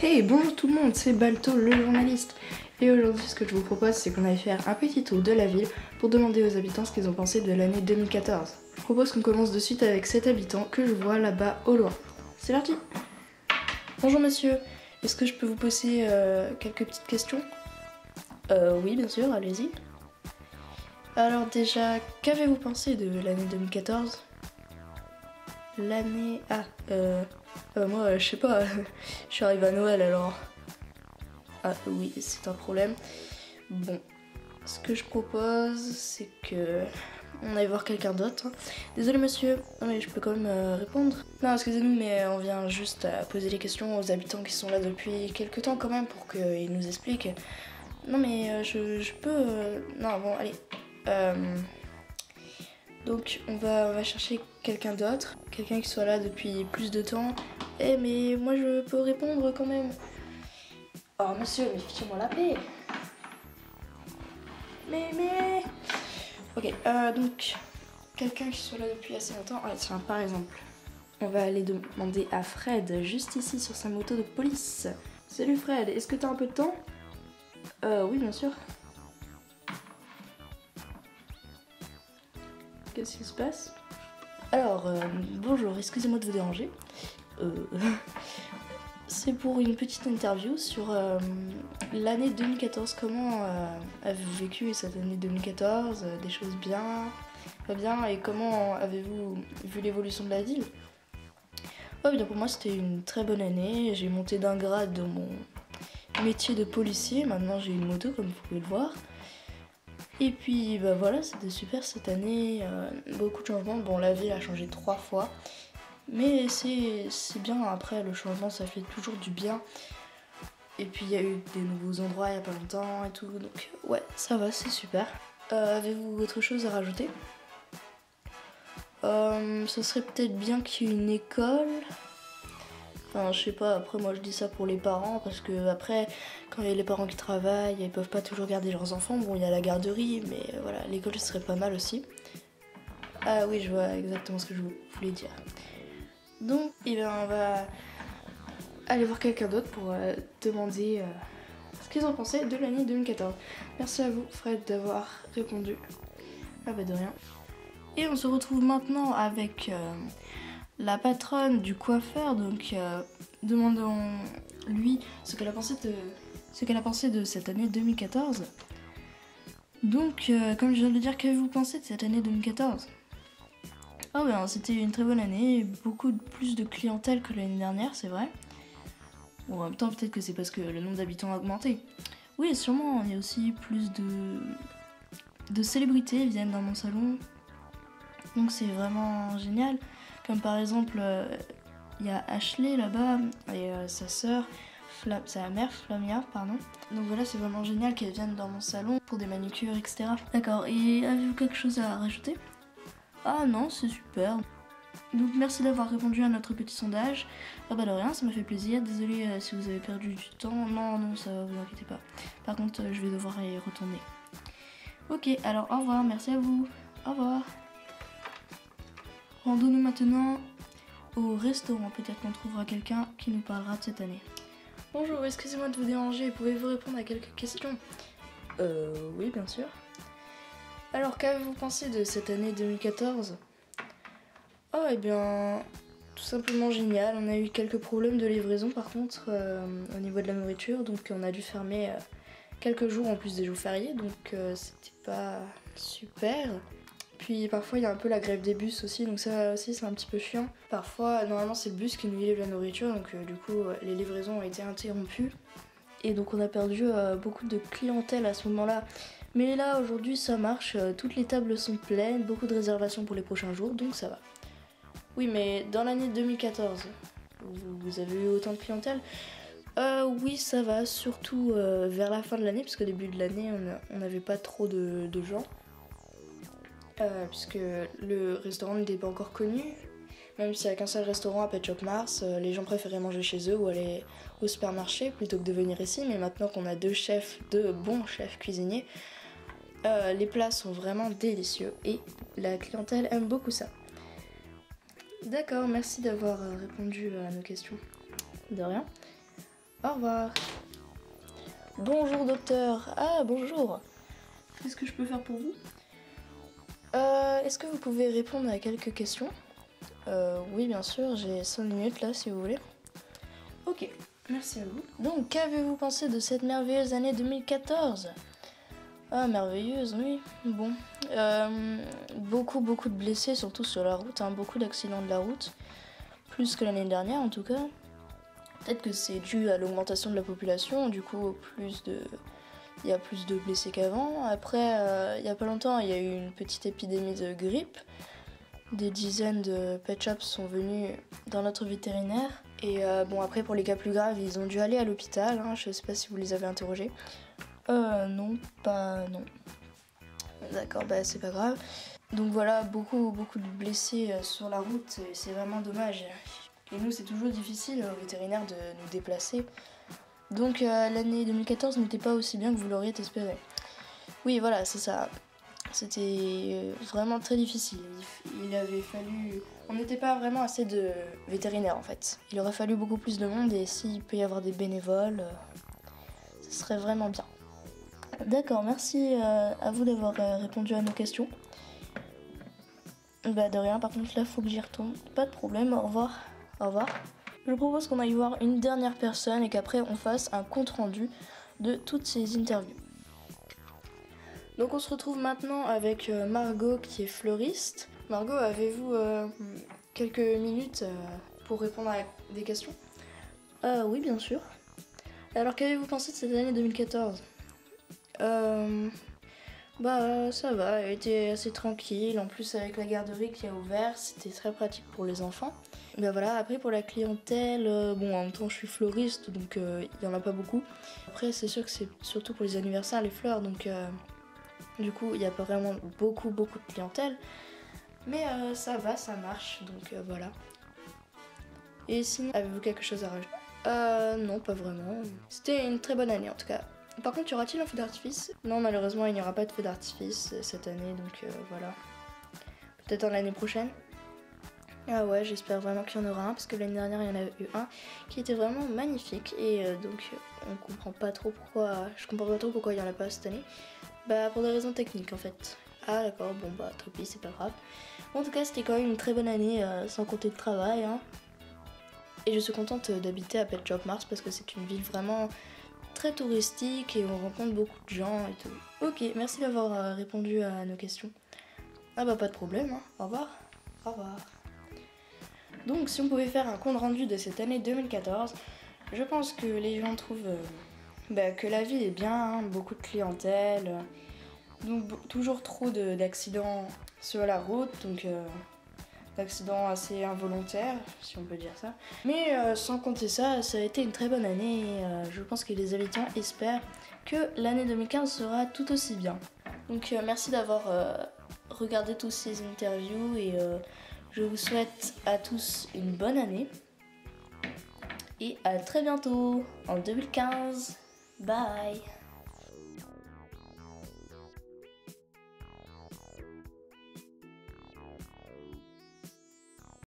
Hey, bonjour tout le monde, c'est Balto le journaliste. Et aujourd'hui, ce que je vous propose, c'est qu'on aille faire un petit tour de la ville pour demander aux habitants ce qu'ils ont pensé de l'année 2014. Je propose qu'on commence de suite avec cet habitant que je vois là-bas au loin. C'est parti. Bonjour monsieur, est-ce que je peux vous poser quelques petites questions? Oui, bien sûr, allez-y. Alors déjà, qu'avez-vous pensé de l'année 2014? L'année... moi, je sais pas, je suis arrivée à Noël alors... Ah oui, c'est un problème. Bon, ce que je propose, c'est que... on aille voir quelqu'un d'autre. Désolé monsieur, non mais je peux quand même répondre. Non, excusez-nous, mais on vient juste à poser des questions aux habitants qui sont là depuis quelques temps quand même pour qu'ils nous expliquent. Non mais je peux... Non, bon, allez. Donc on va chercher quelqu'un d'autre, quelqu'un qui soit là depuis plus de temps. Eh mais moi je peux répondre quand même. Oh monsieur, mais fichez-moi la paix. Mais... Ok, donc quelqu'un qui soit là depuis assez longtemps. Ah tiens, par exemple, on va aller demander à Fred, juste ici sur sa moto de police. Salut Fred, est-ce que t'as un peu de temps? Oui bien sûr. Qu'est-ce qui se passe? Alors, bonjour, excusez-moi de vous déranger. C'est pour une petite interview sur l'année 2014. Comment avez-vous vécu cette année 2014? Des choses bien, pas bien? Et comment avez-vous vu l'évolution de la ville? Oh, bien pour moi, c'était une très bonne année. J'ai monté d'un grade dans mon métier de policier. Maintenant, j'ai une moto, comme vous pouvez le voir. Et puis, bah voilà, c'était super cette année. Beaucoup de changements. Bon, la ville a changé 3 fois. Mais c'est bien, après le changement ça fait toujours du bien. Et puis il y a eu des nouveaux endroits il y a pas longtemps et tout, donc ouais, ça va, c'est super. Avez-vous autre chose à rajouter? Ça serait peut-être bien qu'il y ait une école. Enfin, je sais pas, après moi je dis ça pour les parents, parce que après, quand il y a les parents qui travaillent, ils peuvent pas toujours garder leurs enfants. Bon, il y a la garderie, mais voilà, l'école serait pas mal aussi. Ah oui, je vois exactement ce que je voulais dire. Donc, eh bien, on va aller voir quelqu'un d'autre pour demander ce qu'ils ont pensé de l'année 2014. Merci à vous, Fred, d'avoir répondu. Ah bah de rien. Et on se retrouve maintenant avec la patronne du coiffeur. Donc, demandons-lui ce qu'elle a pensé de cette année 2014. Donc, comme je viens de le dire, qu'avez-vous pensé de cette année 2014? Oh ben, c'était une très bonne année, beaucoup plus de clientèle que l'année dernière, c'est vrai. Bon, en même temps, peut-être que c'est parce que le nombre d'habitants a augmenté. Oui, sûrement, il y a aussi plus de célébrités viennent dans mon salon. Donc c'est vraiment génial. Comme par exemple, il y a Ashley là-bas et sa sœur, sa mère Flamia, pardon. Donc voilà, c'est vraiment génial qu'elles viennent dans mon salon pour des manucures, etc. D'accord, et avez-vous quelque chose à rajouter? Ah non, c'est super. Donc merci d'avoir répondu à notre petit sondage. Ah bah de rien, ça m'a fait plaisir. Désolée si vous avez perdu du temps. Non, ça va, vous inquiétez pas. Par contre, je vais devoir y retourner. Ok, alors au revoir, merci à vous. Au revoir. Rendons-nous maintenant au restaurant. Peut-être qu'on trouvera quelqu'un qui nous parlera de cette année. Bonjour, excusez-moi de vous déranger. Pouvez-vous répondre à quelques questions? Oui, bien sûr. Alors, qu'avez-vous pensé de cette année 2014? Oh, eh bien, tout simplement génial. On a eu quelques problèmes de livraison par contre au niveau de la nourriture, donc on a dû fermer quelques jours en plus des jours fériés, donc c'était pas super. Puis parfois il y a un peu la grève des bus aussi, donc ça aussi c'est un petit peu chiant. Parfois, normalement c'est le bus qui nous livre la nourriture, donc du coup les livraisons ont été interrompues. Et donc on a perdu beaucoup de clientèle à ce moment-là. Mais là aujourd'hui ça marche, toutes les tables sont pleines, beaucoup de réservations pour les prochains jours, donc ça va. Oui, mais dans l'année 2014, vous avez eu autant de clientèle? Oui, ça va, surtout vers la fin de l'année, parce qu'au début de l'année, on n'avait pas trop de gens, puisque le restaurant n'était pas encore connu. Même s'il n'y a qu'un seul restaurant à Pet Shop Mars, les gens préféraient manger chez eux ou aller au supermarché plutôt que de venir ici. Mais maintenant qu'on a deux bons chefs cuisiniers, les plats sont vraiment délicieux et la clientèle aime beaucoup ça. D'accord, merci d'avoir répondu à nos questions. De rien. Au revoir. Bonjour docteur. Ah bonjour. Qu'est-ce que je peux faire pour vous? Est-ce que vous pouvez répondre à quelques questions? Oui bien sûr, j'ai 5 minutes là si vous voulez. Ok, merci à vous. Donc qu'avez-vous pensé de cette merveilleuse année 2014? Ah merveilleuse, oui. Bon, beaucoup de blessés surtout sur la route, hein, beaucoup d'accidents de la route, plus que l'année dernière en tout cas. Peut-être que c'est dû à l'augmentation de la population, du coup il y a plus de blessés qu'avant. Après, il y a pas longtemps, il y a eu une petite épidémie de grippe. Des dizaines de pet shops sont venus dans notre vétérinaire. Et bon, après, pour les cas plus graves, ils ont dû aller à l'hôpital. Hein. Je sais pas si vous les avez interrogés. Non. D'accord, bah c'est pas grave. Donc voilà, beaucoup de blessés sur la route. Et c'est vraiment dommage. Et nous, c'est toujours difficile aux vétérinaires de nous déplacer. Donc l'année 2014 n'était pas aussi bien que vous l'auriez espéré. Oui, voilà, c'est ça. C'était vraiment très difficile. Il avait fallu... On n'était pas vraiment assez de vétérinaires en fait. Il aurait fallu beaucoup plus de monde et s'il peut y avoir des bénévoles, ce serait vraiment bien. D'accord, merci à vous d'avoir répondu à nos questions. Bah de rien, par contre là faut que j'y retourne. Pas de problème, au revoir. Au revoir. Je propose qu'on aille voir une dernière personne et qu'après on fasse un compte rendu de toutes ces interviews. Donc on se retrouve maintenant avec Margot qui est fleuriste. Margot, avez-vous quelques minutes pour répondre à des questions? Oui, bien sûr. Alors qu'avez-vous pensé de cette année 2014? Ça va, elle était assez tranquille. En plus avec la garderie qui a ouvert, c'était très pratique pour les enfants. Voilà, après pour la clientèle, bon en même temps je suis fleuriste donc il y en a pas beaucoup. Après c'est sûr que c'est surtout pour les anniversaires les fleurs donc du coup il n'y a pas vraiment beaucoup de clientèle. Mais ça va, ça marche donc voilà. Et sinon, avez-vous quelque chose à rajouter? Non, pas vraiment. C'était une très bonne année en tout cas. Par contre, y aura-t-il un feu d'artifice? Non, malheureusement, il n'y aura pas de feu d'artifice cette année, donc voilà. Peut-être l'année prochaine. Ah ouais, j'espère vraiment qu'il y en aura un, parce que l'année dernière, il y en a eu un qui était vraiment magnifique, et donc on comprend pas trop pourquoi... Je comprends pas trop pourquoi il y en a pas cette année. Bah, pour des raisons techniques, en fait. Ah d'accord, bon bah, tant pis, c'est pas grave. En tout cas, c'était quand même une très bonne année, sans compter le travail, hein. Et je suis contente d'habiter à Pet Shop Mars, parce que c'est une ville vraiment... très touristique et on rencontre beaucoup de gens et tout. Ok, merci d'avoir répondu à nos questions. Ah bah pas de problème, hein. Au revoir. Au revoir. Donc si on pouvait faire un compte rendu de cette année 2014, je pense que les gens trouvent que la ville est bien, hein, beaucoup de clientèle, donc toujours trop d'accidents sur la route, donc d'accidents assez involontaires, si on peut dire ça. Mais sans compter ça, ça a été une très bonne année et je pense que les habitants espèrent que l'année 2015 sera tout aussi bien. Donc merci d'avoir regardé tous ces interviews et je vous souhaite à tous une bonne année. Et à très bientôt en 2015. Bye!